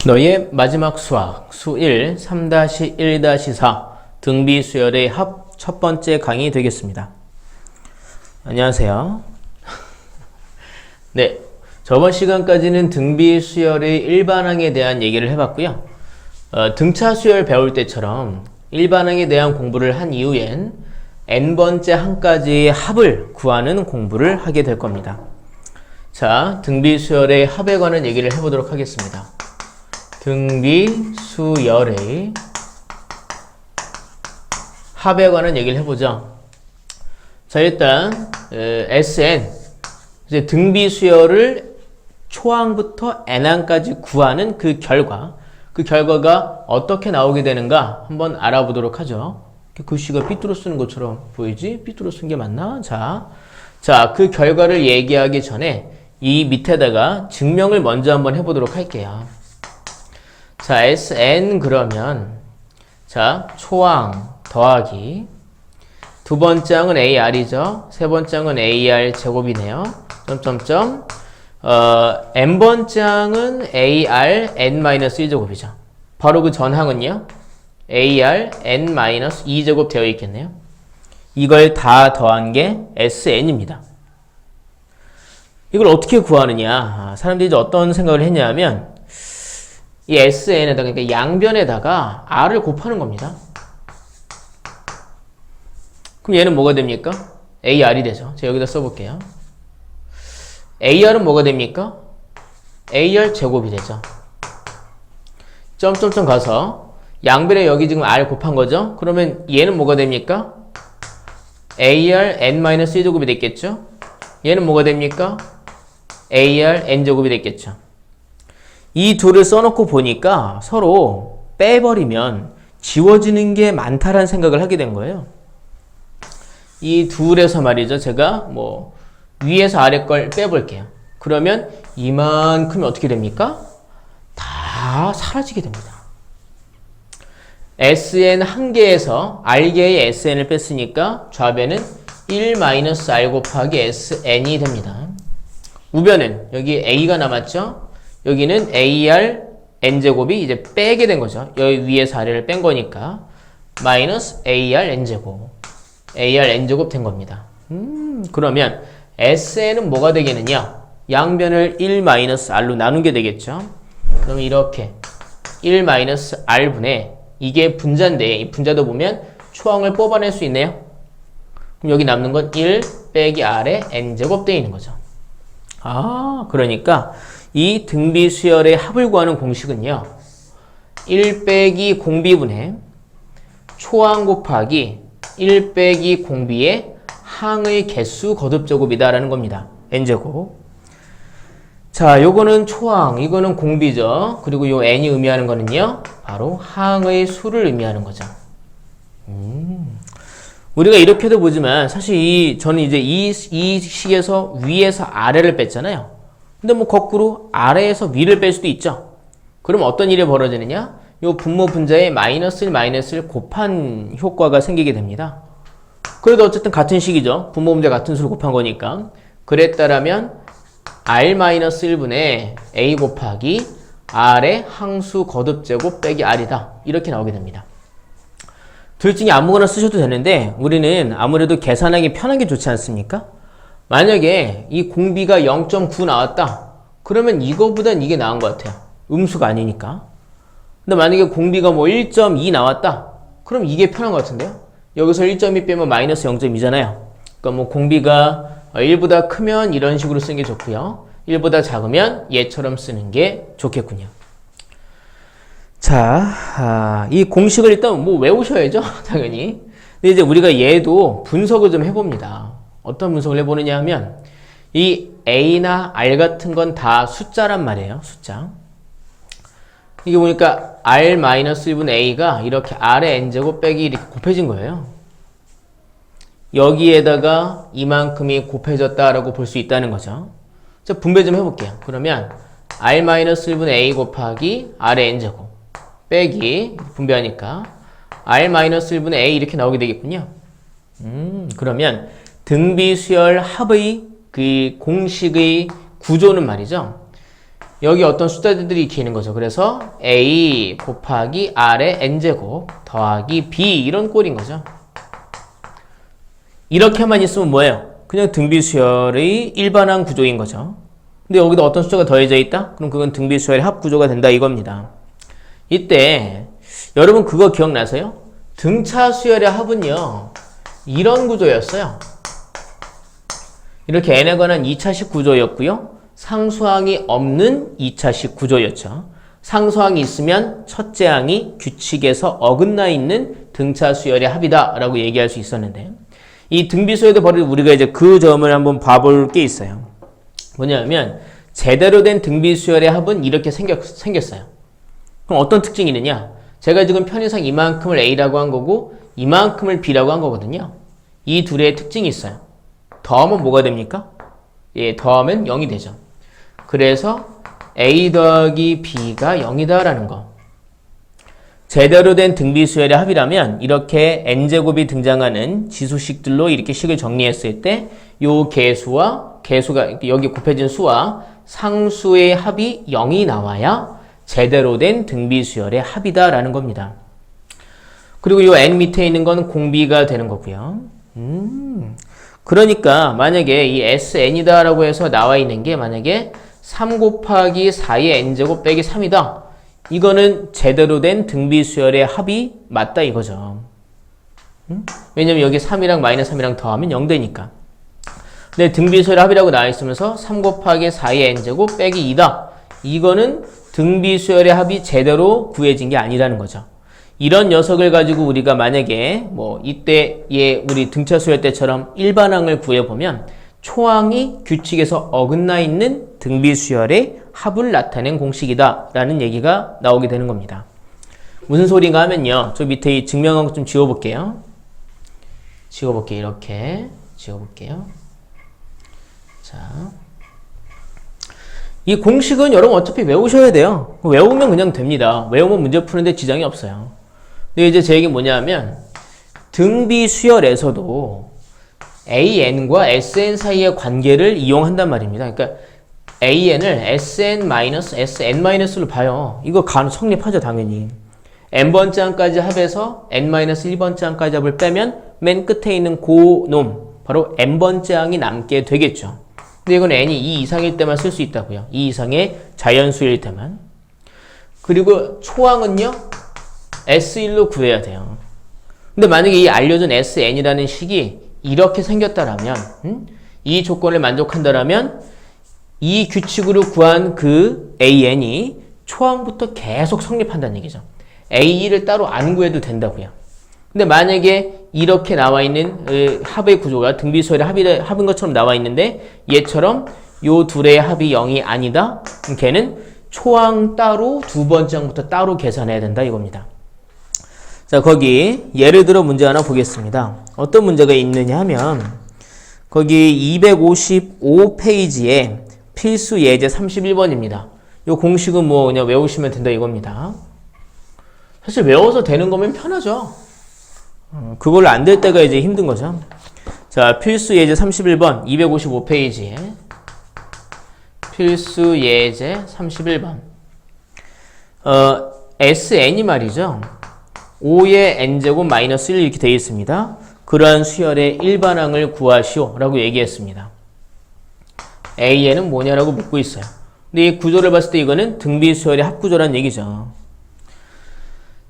너의 마지막 수학 수1 3-1-4 등비 수열의 합 첫 번째 강의 되겠습니다. 안녕하세요. 네, 저번 시간까지는 등비 수열의 일반항에 대한 얘기를 해봤고요. 등차 수열 배울 때처럼 일반항에 대한 공부를 한 이후엔 n번째 항까지의 합을 구하는 공부를 하게 될 겁니다. 자, 등비 수열의 합에 관한 얘기를 해보도록 하겠습니다. 등비 수열의 합에 관한 얘기를 해보죠. 자, 일단 Sn 이제 등비 수열을 초항부터 n항까지 구하는 그 결과가 어떻게 나오게 되는가 한번 알아보도록 하죠. 글씨가 삐뚤어 쓰는 것처럼 보이지? 삐뚤어 쓴 게 맞나? 자, 그 결과를 얘기하기 전에 이 밑에다가 증명을 먼저 한번 해보도록 할게요. 자, Sn 그러면 자, 초항 더하기 두 번째 항은 AR이죠. 세 번째 항은 AR 제곱이네요. n번째 항은 AR n-1제곱이죠. 바로 그 전항은요. AR n-2제곱 되어 있겠네요. 이걸 다 더한 게 Sn입니다. 이걸 어떻게 구하느냐. 사람들이 이제 어떤 생각을 했냐면 이 SN에다가, 그러니까 양변에다가 R을 곱하는 겁니다. 그럼 얘는 뭐가 됩니까? AR이 되죠. 제가 여기다 써볼게요. AR은 뭐가 됩니까? AR 제곱이 되죠. 점점점 가서 양변에 여기 지금 R 곱한 거죠? 그러면 얘는 뭐가 됩니까? AR n-1제곱이 됐겠죠? 얘는 뭐가 됩니까? AR n제곱이 됐겠죠. 이 둘을 써놓고 보니까 서로 빼버리면 지워지는 게 많다라는 생각을 하게 된 거예요. 이 둘에서 말이죠. 제가 위에서 아래 걸 빼볼게요. 그러면 이만큼이 어떻게 됩니까? 다 사라지게 됩니다. Sn 한 개에서 R개의 Sn을 뺐으니까 좌변은 1-R 곱하기 Sn이 됩니다. 우변은 여기 A가 남았죠? 여기는 AR n제곱이 이제 빼게 된 거죠. 여기 위에서 아래를 뺀 거니까 마이너스 AR n제곱 AR n제곱 된 겁니다. 그러면 SN은 뭐가 되겠느냐? 양변을 1-R로 나누게 되겠죠. 그러면 이렇게 1-R분의 이게 분자인데 이 분자도 보면 초항을 뽑아낼 수 있네요. 그럼 여기 남는 건 1 빼기 R의 n제곱 되어 있는 거죠. 그러니까 이 등비 수열의 합을 구하는 공식은요. 1 빼기 공비분의 초항 곱하기 1 빼기 공비의 항의 개수 거듭제곱이다라는 겁니다. n제곱. 자, 요거는 초항, 이거는 공비죠. 그리고 요 n이 의미하는 거는요. 바로 항의 수를 의미하는 거죠. 우리가 이렇게도 보지만 사실 저는 이제 이 식에서 위에서 아래를 뺐잖아요. 근데 거꾸로 아래에서 위를 뺄 수도 있죠. 그럼 어떤 일이 벌어지느냐? 요 분모 분자에 마이너스를 곱한 효과가 생기게 됩니다. 그래도 어쨌든 같은 식이죠. 분모 분자 같은 수를 곱한 거니까. 그랬다라면 R-1분의 A 곱하기 R의 항수 거듭제곱 빼기 R이다. 이렇게 나오게 됩니다. 둘 중에 아무거나 쓰셔도 되는데 우리는 아무래도 계산하기 편한 게 좋지 않습니까? 만약에 이 공비가 0.9 나왔다. 그러면 이거보단 이게 나은 것 같아요. 음수가 아니니까. 근데 만약에 공비가 1.2 나왔다. 그럼 이게 편한 것 같은데요? 여기서 1.2 빼면 마이너스 0.2잖아요. 그러니까 공비가 1보다 크면 이런 식으로 쓰는 게 좋고요. 1보다 작으면 얘처럼 쓰는 게 좋겠군요. 자, 이 공식을 일단 외우셔야죠. 당연히. 근데 이제 우리가 얘도 분석을 좀 해봅니다. 어떤 분석을 해보느냐 하면 이 A나 R 같은 건 다 숫자란 말이에요. 숫자. 이게 보니까 R-1분의 A가 이렇게 R의 n제곱 빼기 이렇게 곱해진 거예요. 여기에다가 이만큼이 곱해졌다라고 볼 수 있다는 거죠. 자, 분배 좀 해볼게요. 그러면 R-1분의 A 곱하기 R의 n제곱 빼기 분배하니까 R-1분의 A 이렇게 나오게 되겠군요. 그러면 등비 수열 합의 그 공식의 구조는 말이죠. 여기 어떤 숫자들이 이렇게 있는 거죠. 그래서 A 곱하기 R의 N제곱 더하기 B 이런 꼴인 거죠. 이렇게만 있으면 뭐예요? 그냥 등비수열의 일반항 구조인 거죠. 근데 여기도 어떤 숫자가 더해져 있다? 그럼 그건 등비수열의 합구조가 된다 이겁니다. 이때 여러분 그거 기억나세요? 등차 수열의 합은요 이런 구조였어요. 이렇게 n에 관한 2차식 구조였고요. 상수항이 없는 2차식 구조였죠. 상수항이 있으면 첫째 항이 규칙에서 어긋나 있는 등차 수열의 합이다 라고 얘기할 수 있었는데 이 등비수열도 바로 우리가 이제 그 점을 한번 봐볼 게 있어요. 뭐냐면 제대로 된 등비수열의 합은 이렇게 생겼어요. 그럼 어떤 특징이 있느냐? 제가 지금 편의상 이만큼을 A라고 한 거고 이만큼을 B라고 한 거거든요. 이 둘의 특징이 있어요. 더하면 뭐가 됩니까? 예, 더하면 0이 되죠. 그래서 A 더하기 B가 0이다 라는 거. 제대로 된 등비수열의 합이라면 이렇게 n제곱이 등장하는 지수식들로 이렇게 식을 정리했을 때 요 개수가 여기 곱해진 수와 상수의 합이 0이 나와야 제대로 된 등비수열의 합이다 라는 겁니다. 그리고 요 n 밑에 있는 건 공비가 되는 거고요. 그러니까 만약에 이 SN이다 라고 해서 나와 있는 게 만약에 3 곱하기 4의 n제곱 빼기 3이다. 이거는 제대로 된 등비수열의 합이 맞다 이거죠. 왜냐면 여기 3이랑 마이너스 3이랑 더하면 0 되니까. 근데 등비수열의 합이라고 나와 있으면서 3 곱하기 4의 n제곱 빼기 2다. 이거는 등비수열의 합이 제대로 구해진 게 아니라는 거죠. 이런 녀석을 가지고 우리가 만약에 뭐 이때의 우리 등차수열 때처럼 일반항을 구해보면 초항이 규칙에서 어긋나 있는 등비수열의 합을 나타낸 공식이다 라는 얘기가 나오게 되는 겁니다. 무슨 소리인가 하면요. 저 밑에 이 증명한 것 좀 지워볼게요. 이렇게 지워볼게요. 자, 이 공식은 여러분 어차피 외우셔야 돼요. 외우면 그냥 됩니다. 외우면 문제 푸는데 지장이 없어요. 근데 이제 제 얘기 뭐냐면 등비수열에서도 AN과 SN 사이의 관계를 이용한단 말입니다. 그러니까 AN을 SN-SN-로 봐요. 이거 성립하죠, 당연히. n번째 항까지 합해서 n-1번째 항까지 합을 빼면 맨 끝에 있는 그놈, 바로 n번째 항이 남게 되겠죠. 근데 이건 n이 2 이상일 때만 쓸 수 있다고요. 2 이상의 자연수일 때만. 그리고 초항은요, S1로 구해야 돼요. 근데 만약에 이 알려준 SN이라는 식이 이렇게 생겼다라면, 이 조건을 만족한다라면 이 규칙으로 구한 그 AN이 초항부터 계속 성립한다는 얘기죠. A2를 따로 안 구해도 된다고요. 근데 만약에 이렇게 나와 있는 합의 구조가 등비수열의 합인 것처럼 나와 있는데 얘처럼 요 둘의 합이 0이 아니다. 그럼 걔는 초항 따로 두 번째 항부터 따로 계산해야 된다 이겁니다. 자, 거기 예를 들어 문제 하나 보겠습니다. 어떤 문제가 있느냐 하면 거기 255페이지에 필수 예제 31번입니다. 요 공식은 뭐 그냥 외우시면 된다 이겁니다. 사실 외워서 되는 거면 편하죠. 그걸로 안 될 때가 이제 힘든 거죠. 자, 필수 예제 31번 255페이지에 필수 예제 31번 SN이 말이죠. 5의 n제곱 마이너스 1 이렇게 되어 있습니다. 그러한 수열의 일반항을 구하시오 라고 얘기했습니다. AN은 뭐냐라고 묻고 있어요. 근데 이 구조를 봤을 때 이거는 등비수열의 합구조라는 얘기죠.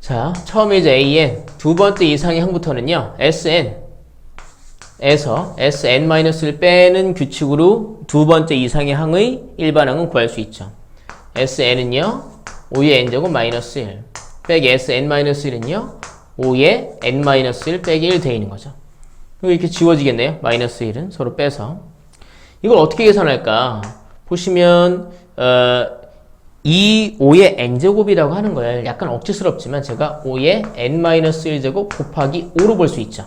자, 처음에 이제 AN, 두 번째 이상의 항부터는요, SN에서 SN-를 빼는 규칙으로 두 번째 이상의 항의 일반항은 구할 수 있죠. SN은요, 5의 n제곱 마이너스 1 빼기 SN-1은요, 5의 n-1 빼기 1 되어 있는 거죠. 그리고 이렇게 지워지겠네요. 마이너스 1은 서로 빼서. 이걸 어떻게 계산할까? 보시면 이 5의 n제곱이라고 하는 걸 약간 억지스럽지만 제가 5의 n-1제곱 곱하기 5로 볼 수 있죠.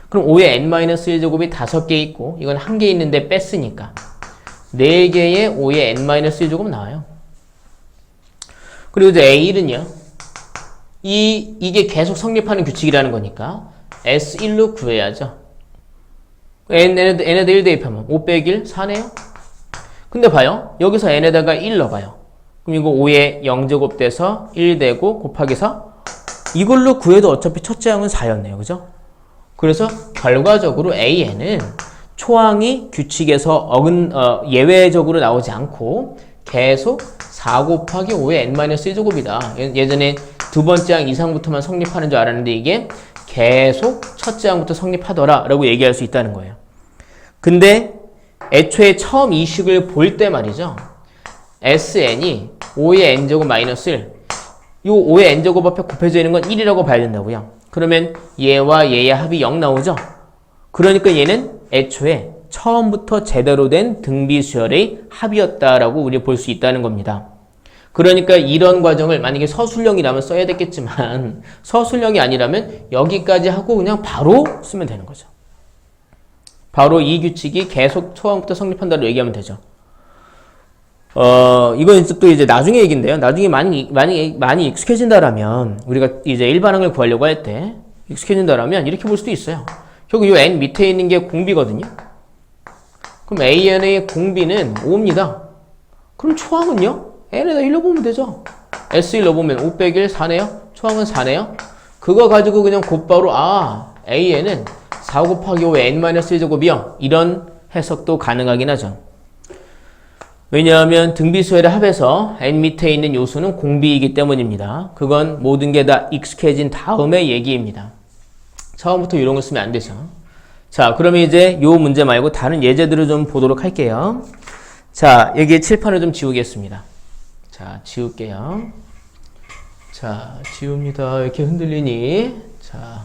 그럼 5의 n-1제곱이 5개 있고 이건 1개 있는데 뺐으니까 4개의 5의 n-1제곱 나와요. 그리고 이제 A1은요. 이게 계속 성립하는 규칙이라는 거니까 S1로 구해야죠. n에다 1 대입하면 5 빼기 1, 4네요. 근데 봐요. 여기서 n에다가 1 넣어봐요. 그럼 이거 5에 0제곱 돼서 1 되고 곱하기 4. 이걸로 구해도 어차피 첫째 항은 4였네요. 그죠? 그래서 결과적으로 AN은 초항이 규칙에서 예외적으로 나오지 않고 계속 4 곱하기 5의 n-1제곱이다. 예전에 두 번째 항 이상부터만 성립하는 줄 알았는데 이게 계속 첫째 항부터 성립하더라 라고 얘기할 수 있다는 거예요. 근데 애초에 처음 이 식을 볼 때 말이죠. SN이 5의 n제곱 마이너스 1. 이 5의 n제곱 앞에 곱해져 있는 건 1이라고 봐야 된다고요. 그러면 얘와 얘의 합이 0 나오죠. 그러니까 얘는 애초에 처음부터 제대로 된 등비수열의 합이었다라고 우리 볼 수 있다는 겁니다. 그러니까 이런 과정을 만약에 서술형이라면 써야 됐겠지만 서술형이 아니라면 여기까지 하고 그냥 바로 쓰면 되는 거죠. 바로 이 규칙이 계속 초항부터 성립한다고 얘기하면 되죠. 이건 또 이제 나중에 얘기인데요. 나중에 많이 익숙해진다라면, 우리가 이제 일반항을 구하려고 할 때, 익숙해진다라면, 이렇게 볼 수도 있어요. 결국 이 n 밑에 있는 게 공비거든요. 그럼 AN의 공비는 5입니다. 그럼 초항은요? n에다 1 넣어보면 되죠. S1 넣어보면 5 빼기 1, 4네요? 초항은 4네요? 그거 가지고 그냥 곧바로, AN은 4 곱하기 5의 n-1제곱이요. 이런 해석도 가능하긴 하죠. 왜냐하면 등비수열의 합에서 n 밑에 있는 요소는 공비이기 때문입니다. 그건 모든 게 다 익숙해진 다음의 얘기입니다. 처음부터 이런 걸 쓰면 안 되죠. 자, 그러면 이제 요 문제 말고 다른 예제들을 좀 보도록 할게요. 자, 여기 칠판을 좀 지우겠습니다. 자, 지울게요. 자, 지웁니다. 왜 이렇게 흔들리니? 자,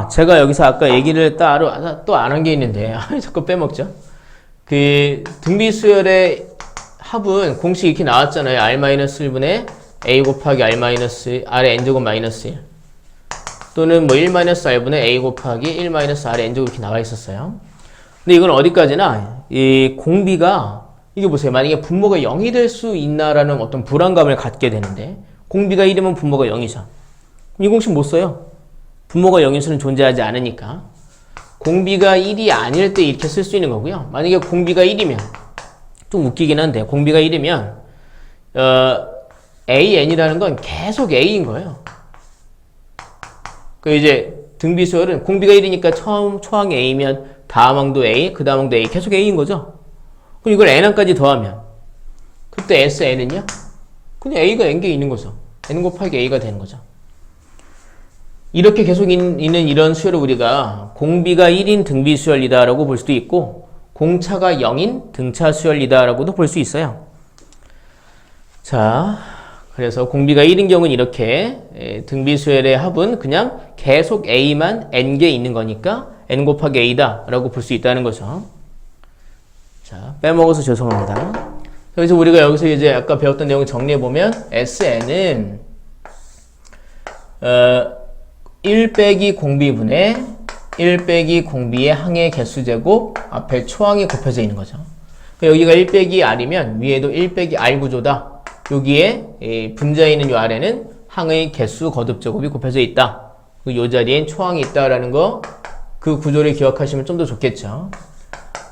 제가 여기서 아까 얘기를 따로 또 안 한 게 있는데, 자꾸 빼먹죠. 그 등비수열의 합은 공식 이렇게 나왔잖아요. r-1분의 a 곱하기 r의 n제곱 마이너스 1 또는 뭐 1-r분의 a 곱하기 1-r의 n제곱 이렇게 나와 있었어요. 근데 이건 어디까지나 이 공비가 이게 보세요. 만약에 분모가 0이 될 수 있나라는 어떤 불안감을 갖게 되는데 공비가 1이면 분모가 0이죠. 이 공식 못 써요. 분모가 0일 수는 존재하지 않으니까. 공비가 1이 아닐 때 이렇게 쓸 수 있는 거고요. 만약에 공비가 1이면 좀 웃기긴 한데 공비가 1이면 AN이라는 건 계속 A인 거예요. 그 이제 등비수열은 공비가 1이니까 처음 초항이 A면 다음 항도 A, 그 다음 항도 A 계속 A인 거죠. 그럼 이걸 N항까지 더하면 그때 SN은요? 그냥 A가 N개 있는 거죠. N 곱하기 A가 되는 거죠. 이렇게 계속 있는 이런 수열을 우리가 공비가 1인 등비수열이다 라고 볼 수도 있고 공차가 0인 등차수열이다 라고도 볼 수 있어요. 자, 그래서 공비가 1인 경우는 이렇게 등비수열의 합은 그냥 계속 A만 N개 있는 거니까 N 곱하기 A다 라고 볼 수 있다는 거죠. 자, 빼먹어서 죄송합니다. 그래서 우리가 여기서 이제 아까 배웠던 내용을 정리해보면 SN은 1 빼기 공비분의 1 빼기 공비의 항의 개수제곱 앞에 초항이 곱해져 있는 거죠. 여기가 1 빼기 R이면 위에도 1 빼기 R 구조다. 여기에 분자에 있는 이 아래는 항의 개수 거듭제곱이 곱해져 있다. 이 자리엔 초항이 있다라는 거, 그 구조를 기억하시면 좀 더 좋겠죠.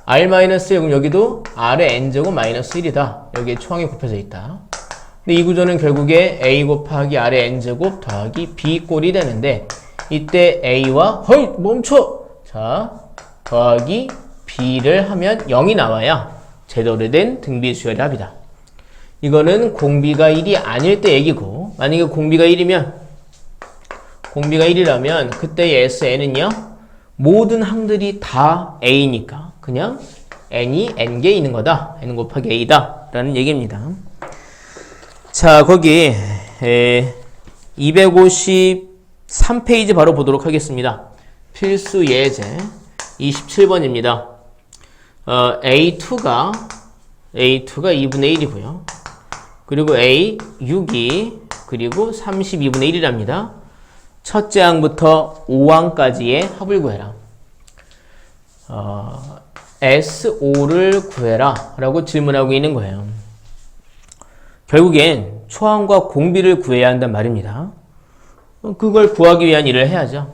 R-1, 그럼 여기도 R의 N제곱 마이너스 1이다. 여기에 초항이 곱해져 있다. 근데 이 구조는 결국에 A 곱하기 R의 N제곱 더하기 B 꼴이 되는데, 이때 A와, 멈춰! 자, 더하기 B를 하면 0이 나와야 제대로 된 등비수열의 합이다. 이거는 공비가 1이 아닐 때 얘기고, 만약에 공비가 1이라면 그때의 SN은요, 모든 항들이 다 A니까 그냥 N이 N개 있는 거다. N 곱하기 A다 라는 얘기입니다. 자, 거기 253페이지 바로 보도록 하겠습니다. 필수 예제 27번입니다. A2가 2분의 1이고요. 그리고 A 6이 그리고 32분의 1이랍니다. 첫째 항부터 5항까지의 합을 구해라. S5를 구해라 라고 질문하고 있는 거예요. 결국엔 초항과 공비를 구해야 한단 말입니다. 그걸 구하기 위한 일을 해야죠.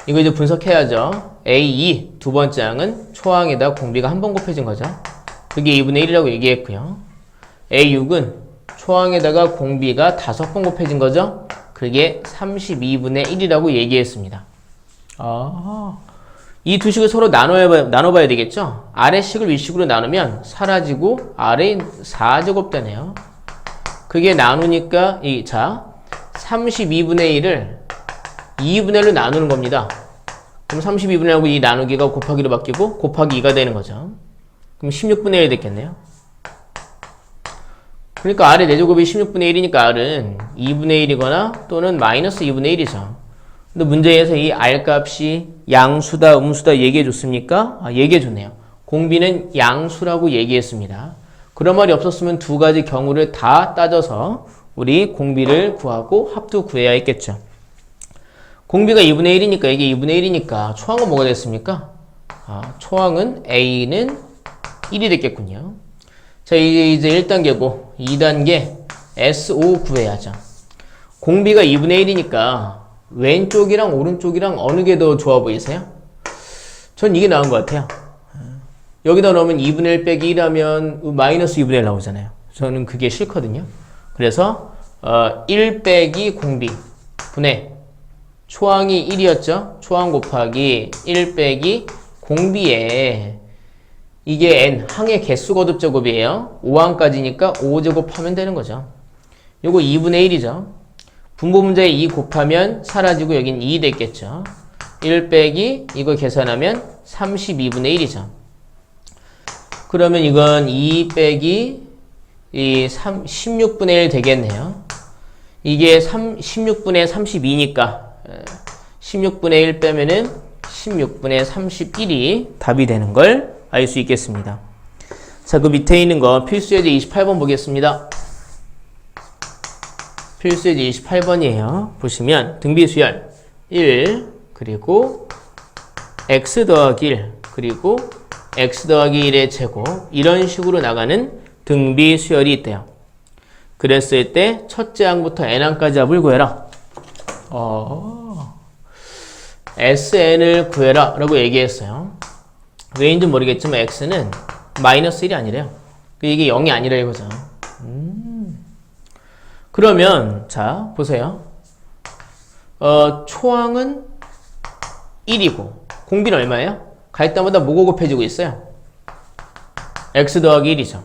이거 이제 분석해야죠. A2 두 번째 항은 초항에다 공비가 한 번 곱해진 거죠. 그게 2분의 1이라고 얘기했고요. A6은 초항에다가 공비가 5번 곱해진 거죠. 그게 32분의 1이라고 얘기했습니다. 이 두 식을 서로 나눠봐야 되겠죠? 아래식을 윗식으로 나누면 사라지고 아래 4제곱 되네요. 그게 나누니까 32분의 1을 2분의 1로 나누는 겁니다. 그럼 32분의 1하고 이 나누기가 곱하기로 바뀌고 곱하기 2가 되는 거죠. 그럼 16분의 1 됐겠네요. 그러니까 R의 4제곱이 16분의 1이니까 R은 2분의 1이거나 또는 마이너스 2분의 1이죠. 근데 문제에서 이 R 값이 양수다, 음수다 얘기해 줬습니까? 얘기해 줬네요. 공비는 양수라고 얘기했습니다. 그런 말이 없었으면 두 가지 경우를 다 따져서 우리 공비를 구하고 합도 구해야 했겠죠. 공비가 2분의 1이니까 이게 2분의 1이니까 초항은 뭐가 됐습니까? 초항은 A는 1이 됐겠군요. 자, 이제 1단계고 2단계 SO 구해야죠. 공비가 2분의 1이니까 왼쪽이랑 오른쪽이랑 어느 게 더 좋아 보이세요? 전 이게 나은 것 같아요. 여기다 넣으면 2분의 1 빼기 1 하면 마이너스 2분의 1 나오잖아요. 저는 그게 싫거든요. 그래서 1 빼기 공비 분의 초항이 1이었죠. 초항 곱하기 1 빼기 공비에 이게 n 항의 개수 거듭제곱이에요. 5항까지니까 5제곱 하면 되는 거죠. 요거 2분의 1이죠. 분모 문제에 2 곱하면 사라지고 여긴 2 됐겠죠. 1 빼기 이거 계산하면 32분의 1이죠. 그러면 이건 2 빼기 16분의 1 되겠네요. 이게 16분의 32니까 16분의 1 빼면은 16분의 31이 답이 되는 걸 알 수 있겠습니다. 자, 그 밑에 있는 거 필수예제 28번 보겠습니다. 필수예제 28번이에요. 보시면 등비수열 1 그리고 x 더하기 1 그리고 x 더하기 1의 제곱 이런 식으로 나가는 등비수열이 있대요. 그랬을 때 첫째 항부터 n항까지 합을 구해라. SN을 구해라 라고 얘기했어요. 왜인지 모르겠지만 x는 마이너스 1이 아니래요. 이게 0이 아니라 이거죠. 그러면 자 보세요. 초항은 1이고 공비는 얼마예요? 갈 때마다 뭐가 곱해지고 있어요? x 더하기 1이죠.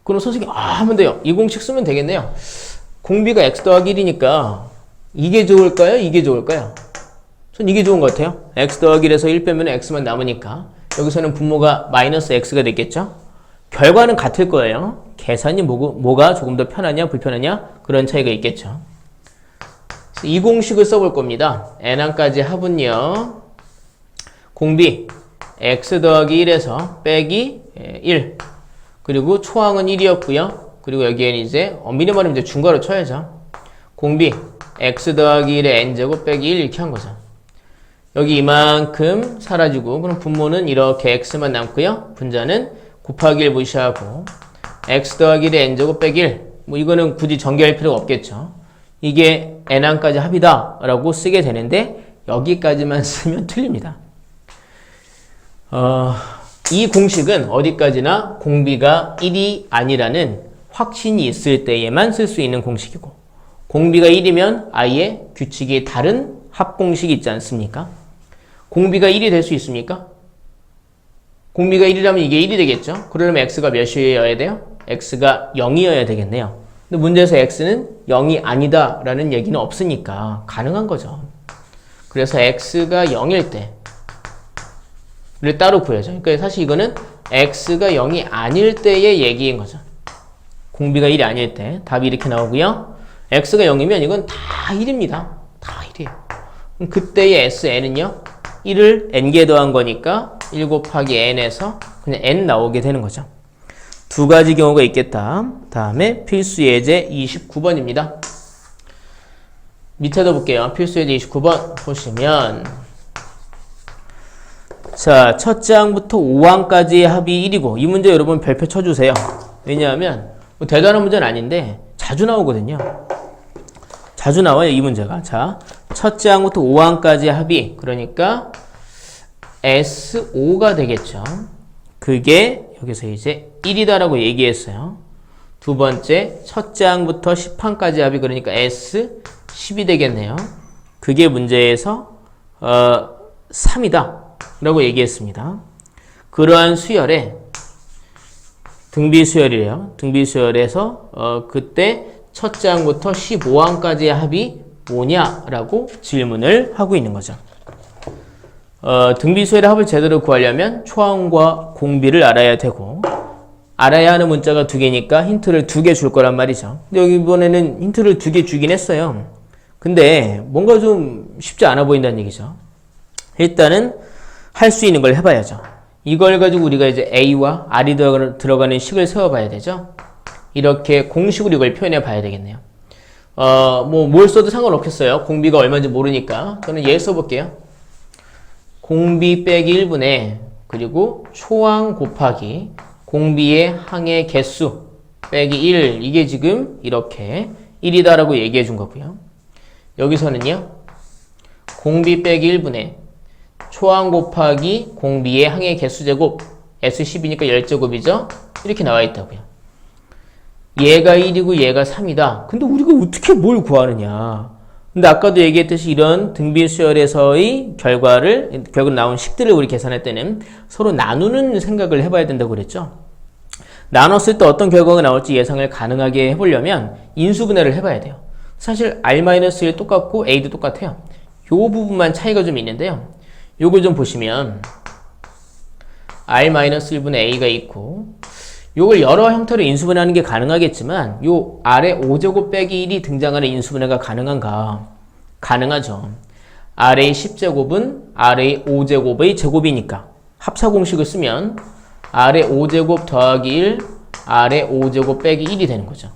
그럼 선생님 하면 돼요. 이 공식 쓰면 되겠네요. 공비가 x 더하기 1이니까 이게 좋을까요? 이게 좋을까요? 전 이게 좋은 것 같아요. x 더하기 1에서 1 빼면 x만 남으니까 여기서는 분모가 마이너스 x가 됐겠죠? 결과는 같을 거예요. 계산이 뭐가 조금 더 편하냐 불편하냐 그런 차이가 있겠죠. 이 공식을 써볼 겁니다. n항까지 합은요. 공비 x 더하기 1에서 빼기 1 그리고 초항은 1이었고요. 그리고 여기에는 이제 엄밀히 말하면 이제 중괄호 쳐야죠. 공비 x 더하기 1의 n제곱 빼기 1 이렇게 한 거죠. 여기 이만큼 사라지고 그럼 분모는 이렇게 x만 남고요. 분자는 곱하기 1 무시하고 x 더하기 1의 n제곱 빼기 1 뭐 이거는 굳이 전개할 필요가 없겠죠. 이게 n항까지 합이다 라고 쓰게 되는데 여기까지만 쓰면 틀립니다. 이 공식은 어디까지나 공비가 1이 아니라는 확신이 있을 때에만 쓸 수 있는 공식이고 공비가 1이면 아예 규칙이 다른 합공식이 있지 않습니까? 공비가 1이 될 수 있습니까? 공비가 1이라면 이게 1이 되겠죠? 그러려면 x가 몇이어야 돼요? x가 0이어야 되겠네요. 근데 문제에서 x는 0이 아니다 라는 얘기는 없으니까 가능한 거죠. 그래서 x가 0일 때를 따로 구해야죠. 그러니까 사실 이거는 x가 0이 아닐 때의 얘기인 거죠. 공비가 1이 아닐 때 답이 이렇게 나오고요. x가 0이면 이건 다 1입니다. 다 1이에요. 그럼 그때의 SN은요. 1을 n개 더한 거니까 1 곱하기 n에서 그냥 n 나오게 되는 거죠. 두 가지 경우가 있겠다. 다음에 필수 예제 29번입니다. 밑에도 볼게요. 필수 예제 29번 보시면 자, 첫째 항부터 5항까지의 합이 1이고 이 문제 여러분 별표 쳐주세요. 왜냐하면 뭐 대단한 문제는 아닌데 자주 나오거든요. 자주 나와요, 이 문제가. 자, 첫째 항부터 5항까지 합이, 그러니까 S5가 되겠죠. 그게 여기서 이제 1이다라고 얘기했어요. 두 번째, 첫째 항부터 10항까지 합이, 그러니까 S10이 되겠네요. 그게 문제에서 3이다 라고 얘기했습니다. 그러한 수열에 등비수열이래요. 등비수열에서 그때 첫째 항부터 15항까지의 합이 뭐냐라고 질문을 하고 있는 거죠. 등비수열의 합을 제대로 구하려면 초항과 공비를 알아야 되고, 알아야 하는 문자가 두 개니까 힌트를 2개 줄 거란 말이죠. 근데 여기 이번에는 힌트를 2개 주긴 했어요. 근데 뭔가 좀 쉽지 않아 보인다는 얘기죠. 일단은 할 수 있는 걸 해봐야죠. 이걸 가지고 우리가 이제 A와 R이 들어가는 식을 세워봐야 되죠. 이렇게 공식으로 이걸 표현해 봐야 되겠네요. 뭘 써도 상관없겠어요. 공비가 얼마인지 모르니까. 저는 얘 써볼게요. 공비 빼기 1분의, 그리고 초항 곱하기 공비의 항의 개수 빼기 1. 이게 지금 이렇게 1이다라고 얘기해 준 거고요. 여기서는요, 공비 빼기 1분의 초항 곱하기 공비의 항의 개수 제곱 S10이니까 10제곱이죠? 이렇게 나와 있다고요. 얘가 1이고 얘가 3이다. 근데 우리가 어떻게 뭘 구하느냐. 근데 아까도 얘기했듯이 이런 등비수열에서의 결국 나온 식들을 우리 계산할 때는 서로 나누는 생각을 해봐야 된다고 그랬죠? 나눴을 때 어떤 결과가 나올지 예상을 가능하게 해보려면 인수분해를 해봐야 돼요. 사실 R-1 똑같고 A도 똑같아요. 요 부분만 차이가 좀 있는데요. 요걸 좀 보시면 R-1분의 A가 있고, 요걸 여러 형태로 인수분해하는 게 가능하겠지만 요 R의 5제곱 빼기 1이 등장하는 인수분해가 가능한가? 가능하죠. R의 10제곱은 R의 5제곱의 제곱이니까 합차 공식을 쓰면 R의 5제곱 더하기 1, R의 5제곱 빼기 1이 되는 거죠.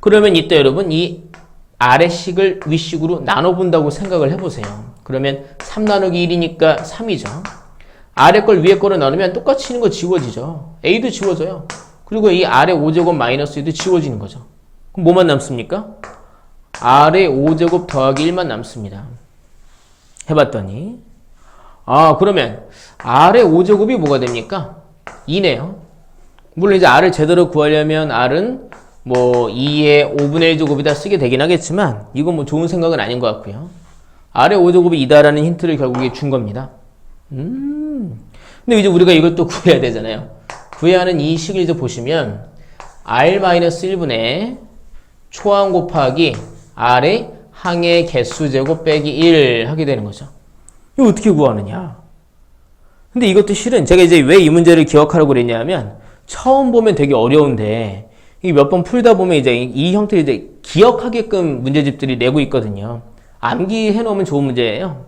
그러면 이때 여러분 이 아래식을 윗식으로 나눠본다고 생각을 해보세요. 그러면 3 나누기 1이니까 3이죠. 아래 걸 위에 거로 나누면 똑같이 있는 거 지워지죠. A도 지워져요. 그리고 이 아래 5제곱 마이너스 2도 지워지는 거죠. 그럼 뭐만 남습니까? 아래 5제곱 더하기 1만 남습니다. 해봤더니 그러면 R의 5제곱이 뭐가 됩니까? 2네요. 물론 이제 R을 제대로 구하려면 R은 2의 5분의 1제곱이다 쓰게 되긴 하겠지만 이건 좋은 생각은 아닌 것 같고요. R의 5제곱이 2다라는 힌트를 결국에 준 겁니다. 근데 이제 우리가 이걸 또 구해야 되잖아요. 구해야 하는 이 식을 이제 보시면 R-1분의 초항 곱하기 R의 항의 개수 제곱 빼기 1 하게 되는 거죠. 이거 어떻게 구하느냐? 근데 이것도 실은 제가 이제 왜 이 문제를 기억하라고 그랬냐면 처음 보면 되게 어려운데 몇 번 풀다 보면 이제 이 형태를 이제 기억하게끔 문제집들이 내고 있거든요. 암기해 놓으면 좋은 문제예요.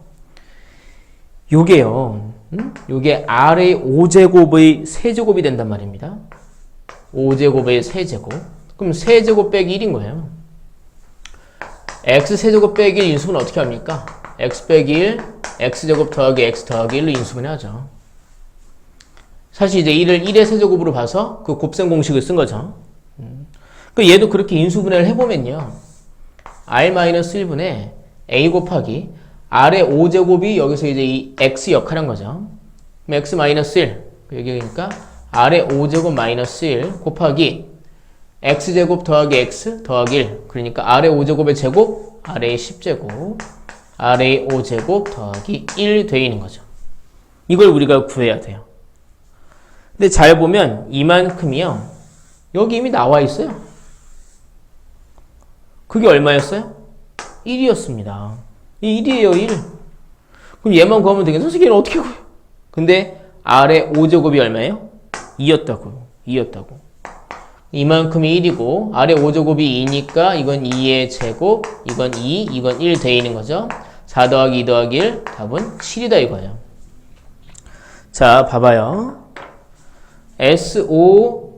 요게요. 요게 R의 5제곱의 세제곱이 된단 말입니다. 5제곱의 세제곱. 그럼 세제곱 빼기 1인 거예요. X 세제곱 빼기 1 인수분 어떻게 합니까? X 빼기 1, X제곱 더하기 X 더하기 1로 인수분해 하죠. 사실 이제 1을 1의 세제곱으로 봐서 그 곱셈 공식을 쓴 거죠. 그러니까 얘도 그렇게 인수분해를 해보면요. R-1분의 A 곱하기 R의 5제곱이 여기서 이제 이 X 역할한 거죠. 그럼 X-1. 여기니까 R의 5제곱 마이너스 1 곱하기 X제곱 더하기 X 더하기 1. 그러니까 R의 5제곱의 제곱, R의 10제곱, R의 5제곱 더하기 1 되어 있는 거죠. 이걸 우리가 구해야 돼요. 근데 잘 보면 이만큼이요. 여기 이미 나와 있어요. 그게 얼마였어요? 1이었습니다. 이 1이에요, 1. 그럼 얘만 구하면 되겠네. 선생님, 얘는 어떻게 구해요? 근데 R의 5제곱이 얼마예요? 2였다고요. 2였다고. 이만큼이 1이고 R의 5제곱이 2니까 이건 2의 제곱, 이건 2, 이건 1 되어 있는 거죠. 4 더하기 2 더하기 1, 답은 7이다 이거예요. 자, 봐봐요. S5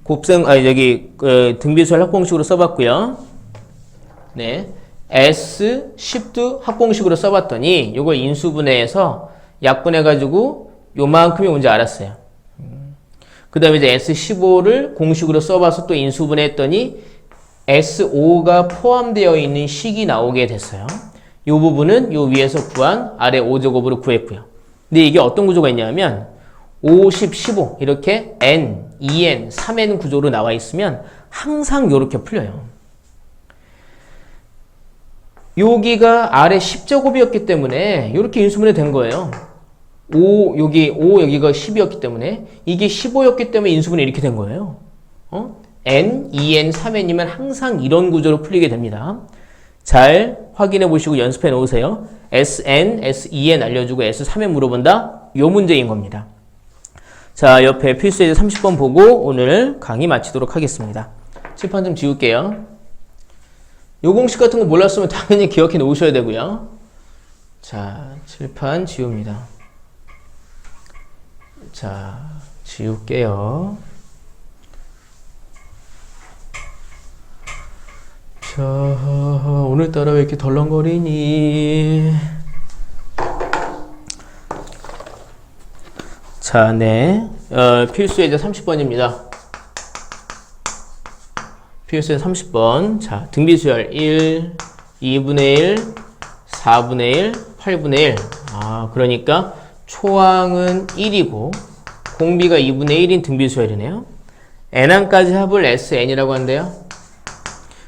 곱셈, 여기 등비수열 합공식으로 써봤고요. 네, S10도 합공식으로 써봤더니 요걸 인수분해해서 약분해가지고 요만큼이 뭔지 알았어요. 그 다음에 이제 S15를 공식으로 써봐서 또 인수분해했더니 SO가 포함되어 있는 식이 나오게 됐어요. 이 부분은 요 위에서 구한 아래 5제곱으로 구했고요. 근데 이게 어떤 구조가 있냐면 50, 15 이렇게 n, 2n, 3n 구조로 나와 있으면 항상 이렇게 풀려요. 여기가 아래 10제곱이었기 때문에 이렇게 인수분해 된 거예요. 5 여기가 10이었기 때문에 이게 15였기 때문에 인수분해 이렇게 된 거예요. n, 2n, 3n이면 항상 이런 구조로 풀리게 됩니다. 잘 확인해 보시고 연습해 놓으세요. SN, SEN 알려주고 S3N 물어본다? 요 문제인 겁니다. 자, 옆에 필수예제 30번 보고 오늘 강의 마치도록 하겠습니다. 칠판 좀 지울게요. 요 공식 같은 거 몰랐으면 당연히 기억해 놓으셔야 되고요. 자, 칠판 지웁니다. 자, 지울게요. 자, 오늘따라 왜 이렇게 덜렁거리니? 자, 네. 필수예제 30번입니다. 필수예제 30번. 자, 등비수열 1, 2분의 1, 4분의 1, 8분의 1. 그러니까 초항은 1이고 공비가 2분의 1인 등비수열이네요. n항까지 합을 SN이라고 한대요.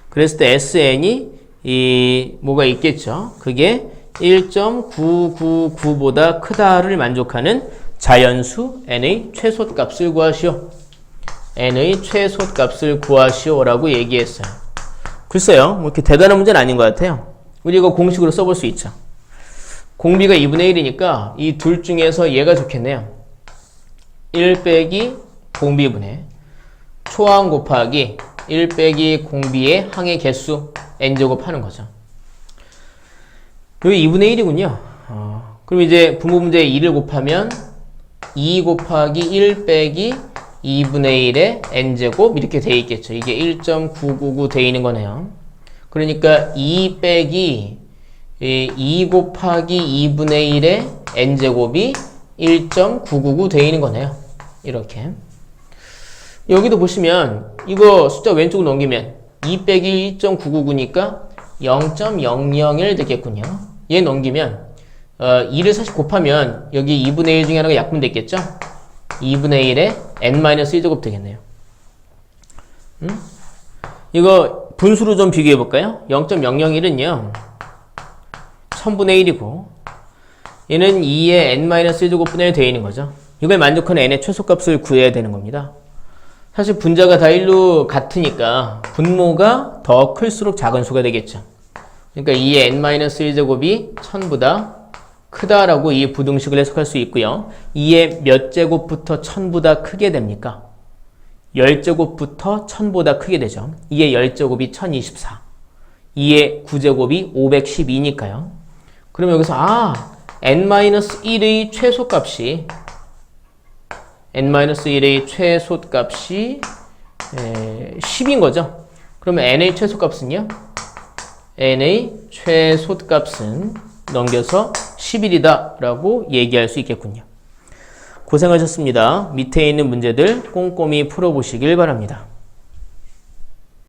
그랬을 때 SN이 뭐가 있겠죠. 그게 1.999보다 크다를 만족하는 자연수 n의 최소값을 구하시오. n의 최소값을 구하시오라고 얘기했어요. 글쎄요. 뭐 이렇게 대단한 문제는 아닌 것 같아요. 우리 이거 공식으로 써볼 수 있죠. 공비가 2분의 1이니까 이 둘 중에서 얘가 좋겠네요. 1 빼기 공비분의 초항 곱하기 1 빼기 공비의 항의 개수 n제곱 하는 거죠. 여기 2분의 1이군요. 그럼 이제 분모 문제에 2를 곱하면 2 곱하기 1 빼기 2분의 1의 n제곱 이렇게 돼 있겠죠. 이게 1.999 돼 있는 거네요. 그러니까 2 빼기 2 곱하기 2분의 1의 n제곱이 1.999 돼 있는 거네요. 이렇게. 여기도 보시면 이거 숫자 왼쪽으로 넘기면 2 빼기 1.999니까 0.001 되겠군요. 얘 넘기면 2를 사실 곱하면 여기 2분의 1 중에 하나가 약분됐겠죠? 2분의 1에 n-1제곱 되겠네요. 이거 분수로 좀 비교해 볼까요? 0.001은요 1000분의 1이고 얘는 2의 n-1제곱분의 1 되어 있는 거죠. 이걸 만족하는 n의 최소값을 구해야 되는 겁니다. 사실 분자가 다 1로 같으니까 분모가 더 클수록 작은 수가 되겠죠. 그러니까 2의 n-1제곱이 1000보다 크다라고 이 부등식을 해석할 수 있고요. 2의 몇 제곱부터 1000보다 크게 됩니까? 10제곱부터 1000보다 크게 되죠. 2의 10제곱이 1024. 2의 9제곱이 512니까요. 그러면 여기서 n-1의 최소값이 n-1의 최소값이 10인 거죠. 그러면 n의 최소값은요? n의 최소값은 넘겨서 11이다 라고 얘기할 수 있겠군요. 고생하셨습니다. 밑에 있는 문제들 꼼꼼히 풀어보시길 바랍니다.